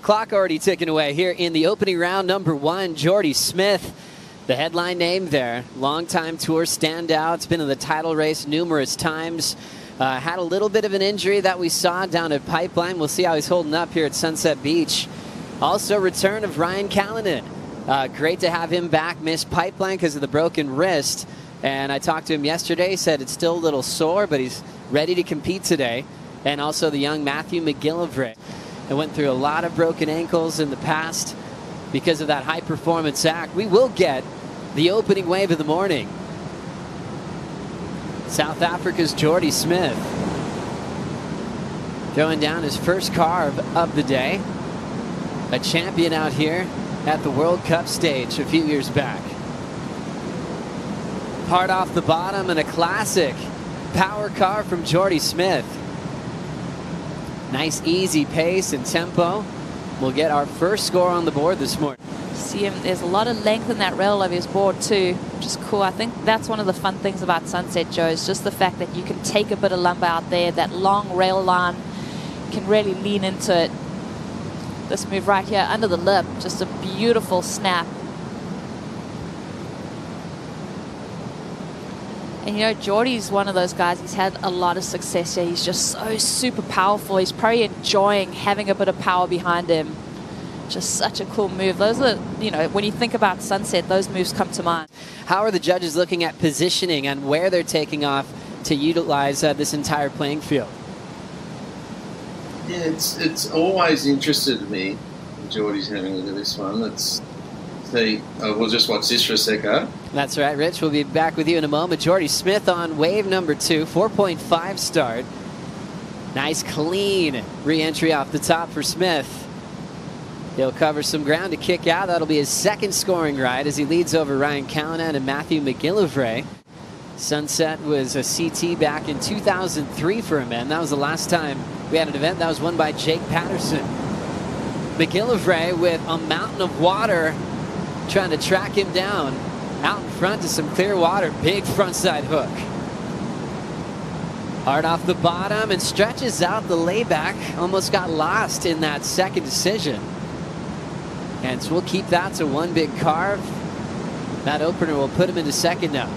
Clock already ticking away here in the opening round, number 1, Jordy Smith. The headline name there, longtime tour standout. It's been in the title race numerous times. Had a little bit of an injury that we saw down at Pipeline. We'll see how he's holding up here at Sunset Beach. Also, return of R.Callinan. Great to have him back. Missed Pipeline because of the broken wrist. And I talked to him yesterday. He said it's still a little sore, but he's ready to compete today. And also the young M.McGillivray. It went through a lot of broken ankles in the past because of that high-performance act. We will get the opening wave of the morning. South Africa's Jordy Smith throwing down his first carve of the day. A champion out here at the World Cup stage a few years back. Hard off the bottom and a classic power carve from Jordy Smith. Nice easy pace and tempo. We'll get our first score on the board this morning. See him, there's a lot of length in that rail of his board too, which is cool. I think that's one of the fun things about Sunset, Joe, is just the fact that you can take a bit of lumber out there. That long rail line can really lean into it. This move right here under the lip, just a beautiful snap. And you know, Jordy's one of those guys, he's had a lot of success here. He's just so super powerful. He's probably enjoying having a bit of power behind him. Just such a cool move. Those are, you know, when you think about Sunset, those moves come to mind. How are the judges looking at positioning and where they're taking off to utilize this entire playing field? Yeah, it's always interested me. Jordy's having a look at this one. Let's see. We'll just watch this for a second. That's right, Rich. We'll be back with you in a moment. Jordy Smith on wave number 2, 4.5 start. Nice clean re-entry off the top for Smith. He'll cover some ground to kick out. That'll be his second scoring ride as he leads over R.Callinan and M.McGillivray. Sunset was a CT back in 2003 for a man. That was the last time we had an event. That was won by Jake Patterson. McGillivray with a mountain of water trying to track him down. Out in front to some clear water. Big frontside hook. Hard off the bottom and stretches out the layback. Almost got lost in that second decision. And so we'll keep that to one big carve. That opener will put him into second now.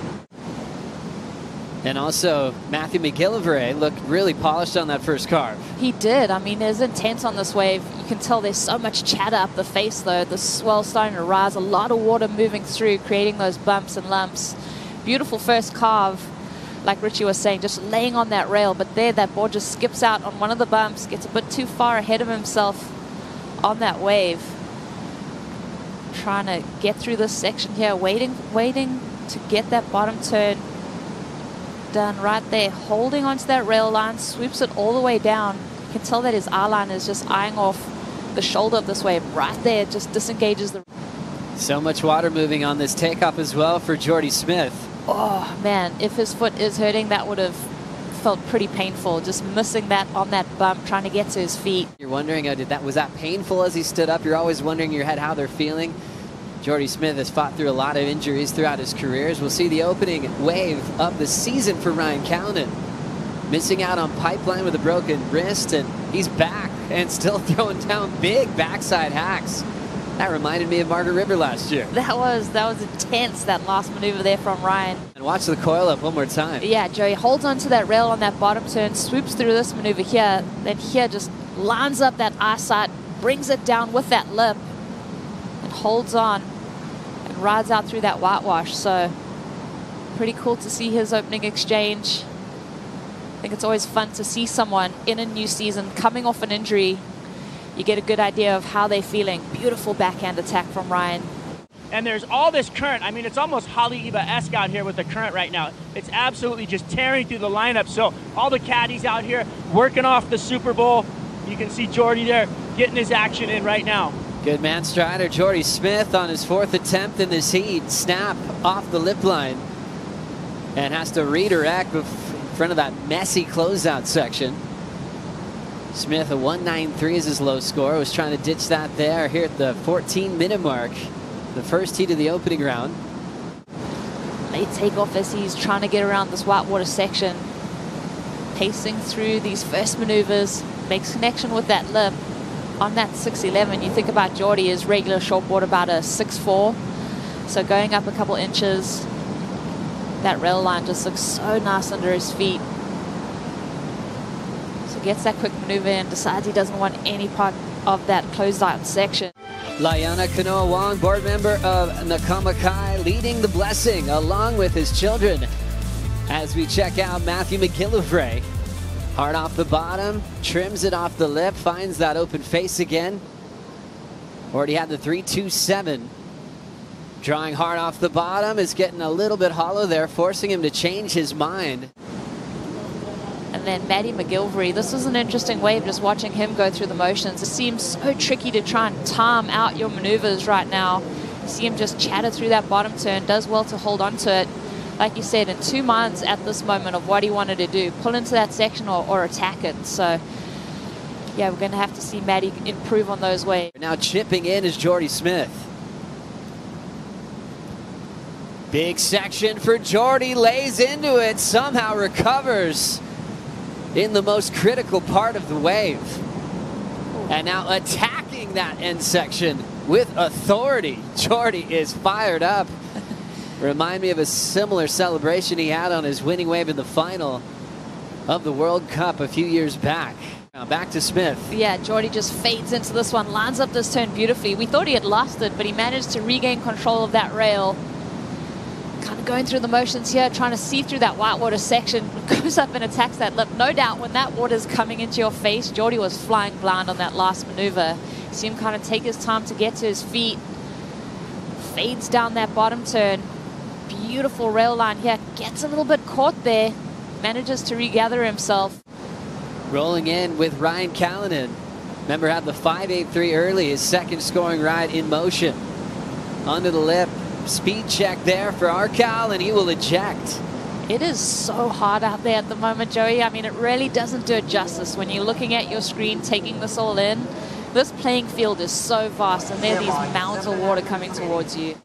And also, M.McGillivray looked really polished on that first carve. He did. I mean, there's intense on this wave. You can tell there's so much chatter up the face, though. The swell starting to rise. A lot of water moving through, creating those bumps and lumps. Beautiful first carve, like Richie was saying, just laying on that rail. But there, that board just skips out on one of the bumps, gets a bit too far ahead of himself on that wave. Trying to get through this section here, waiting to get that bottom turn done right there, holding onto that rail line, sweeps it all the way down. You can tell that his eye line is just eyeing off the shoulder of this wave right there, just disengages the... So much water moving on this takeoff as well for Jordy Smith. Oh man, if his foot is hurting, that would have felt pretty painful, just missing that on that bump, trying to get to his feet. You're wondering, was that painful as he stood up? You're always wondering in your head how they're feeling. Jordy Smith has fought through a lot of injuries throughout his careers. We'll see the opening wave of the season for R.Callinan. Missing out on Pipeline with a broken wrist, and he's back and still throwing down big backside hacks. That reminded me of Margaret River last year. That was intense, that last maneuver there from Ryan. And watch the coil up one more time. Yeah, Joey holds onto that rail on that bottom turn, swoops through this maneuver here, then here just lines up that eyesight, brings it down with that lip, and holds on and rides out through that whitewash. So pretty cool to see his opening exchange. I think it's always fun to see someone in a new season coming off an injury. You get a good idea of how they're feeling. Beautiful backhand attack from Ryan. And there's all this current. I mean, it's almost Haleiwa-esque out here with the current right now. It's absolutely just tearing through the lineup. So all the caddies out here working off the Super Bowl. You can see Jordy there getting his action in right now. Good man strider Jordy Smith on his 4th attempt in this heat. Snap off the lip line. And has to redirect in front of that messy closeout section. Smith, a 1.93 is his low score. Was trying to ditch that there here at the 14-minute mark. The first heat of the opening round. Late takeoff as he's trying to get around this whitewater section. Pacing through these first maneuvers. Makes connection with that lip. on that 6'11", you think about Jordy, his regular shortboard about a 6'4". So going up a couple inches, that rail line just looks so nice under his feet. So gets that quick maneuver in, decides he doesn't want any part of that closed out section. Liana Kanoa-Wong, board member of Nakama Kai, leading the blessing along with his children as we check out Matthew McGillivray. Hard off the bottom, trims it off the lip, finds that open face again. Already had the 3.27. Drawing hard off the bottom, is getting a little bit hollow there, forcing him to change his mind. And then Matty McGillivray, this was an interesting wave, just watching him go through the motions. It seems so tricky to try and time out your maneuvers right now. You see him just chatter through that bottom turn, does well to hold on to it. Like you said, in two minds at this moment of what he wanted to do, pull into that section or attack it. So, yeah, we're going to have to see Matty improve on those waves. Now chipping in is Jordy Smith. Big section for Jordy, lays into it, somehow recovers in the most critical part of the wave. And now attacking that end section with authority. Jordy is fired up. Remind me of a similar celebration he had on his winning wave in the final of the World Cup a few years back. Now back to Smith. Yeah, Jordy just fades into this one, lines up this turn beautifully. We thought he had lost it, but he managed to regain control of that rail. Kind of going through the motions here, trying to see through that whitewater section, goes up and attacks that lip. No doubt when that water's coming into your face, Jordy was flying blind on that last maneuver. You see him kind of take his time to get to his feet. Fades down that bottom turn. Beautiful rail line here, gets a little bit caught there, manages to regather himself. Rolling in with R.Callinan. Remember, had the 5.83 early, his second scoring ride in motion. Under the lip, speed check there for R.Cal, and he will eject. It is so hard out there at the moment, Joey. I mean, it really doesn't do it justice when you're looking at your screen, taking this all in. This playing field is so vast, and there are these mounds of water coming towards you.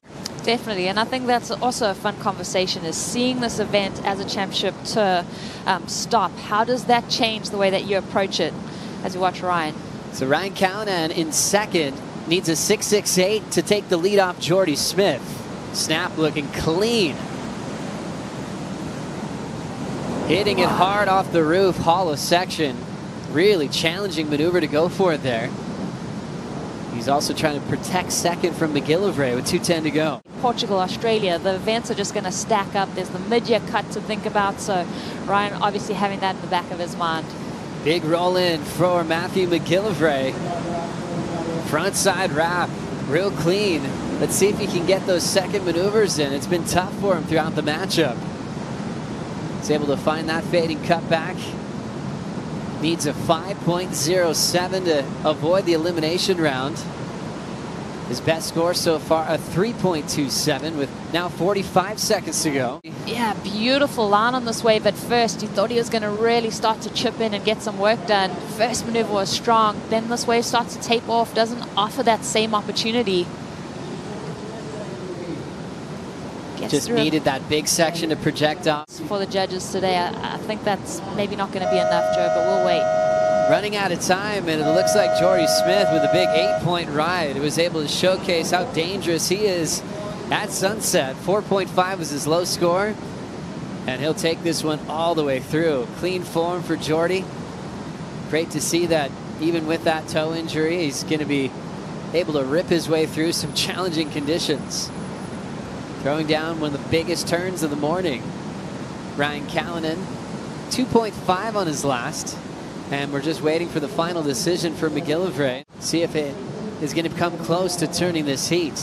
Definitely, and I think that's also a fun conversation, is seeing this event as a championship to stop. How does that change the way that you approach it as you watch Ryan? So R.Callinan in second needs a 6.68 to take the lead off Jordy Smith. Snap looking clean. Hitting it hard off the roof, hollow section. Really challenging maneuver to go for it there. He's also trying to protect second from McGillivray with 2:10 to go. Portugal, Australia, the events are just going to stack up. There's the mid-year cut to think about, so Ryan obviously having that in the back of his mind. Big roll in for Matthew McGillivray. Front side wrap, real clean. Let's see if he can get those second maneuvers in. It's been tough for him throughout the matchup. He's able to find that fading cutback. Needs a 5.07 to avoid the elimination round. His best score so far, a 3.27 with now 45 seconds to go. Yeah, beautiful line on this wave at first. You thought he was going to really start to chip in and get some work done. First maneuver was strong. Then this wave starts to tape off, doesn't offer that same opportunity. Just needed that big section to project off. For the judges today, I think that's maybe not going to be enough, Joe, but we'll wait. Running out of time, and it looks like Jordy Smith with a big 8-point ride was able to showcase how dangerous he is at sunset. 4.5 was his low score, and he'll take this one all the way through. Clean form for Jordy. Great to see that even with that toe injury, he's going to be able to rip his way through some challenging conditions. Throwing down one of the biggest turns of the morning. R.Callinan, 2.5 on his last. And we're just waiting for the final decision for McGillivray. See if it is going to come close to turning this heat.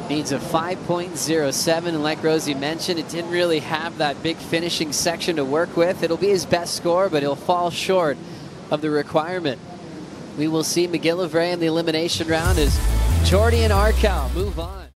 Needs a 5.07, and like Rosie mentioned, it didn't really have that big finishing section to work with. It'll be his best score, but he'll fall short of the requirement. We will see McGillivray in the elimination round as Jordy and R.Cal move on.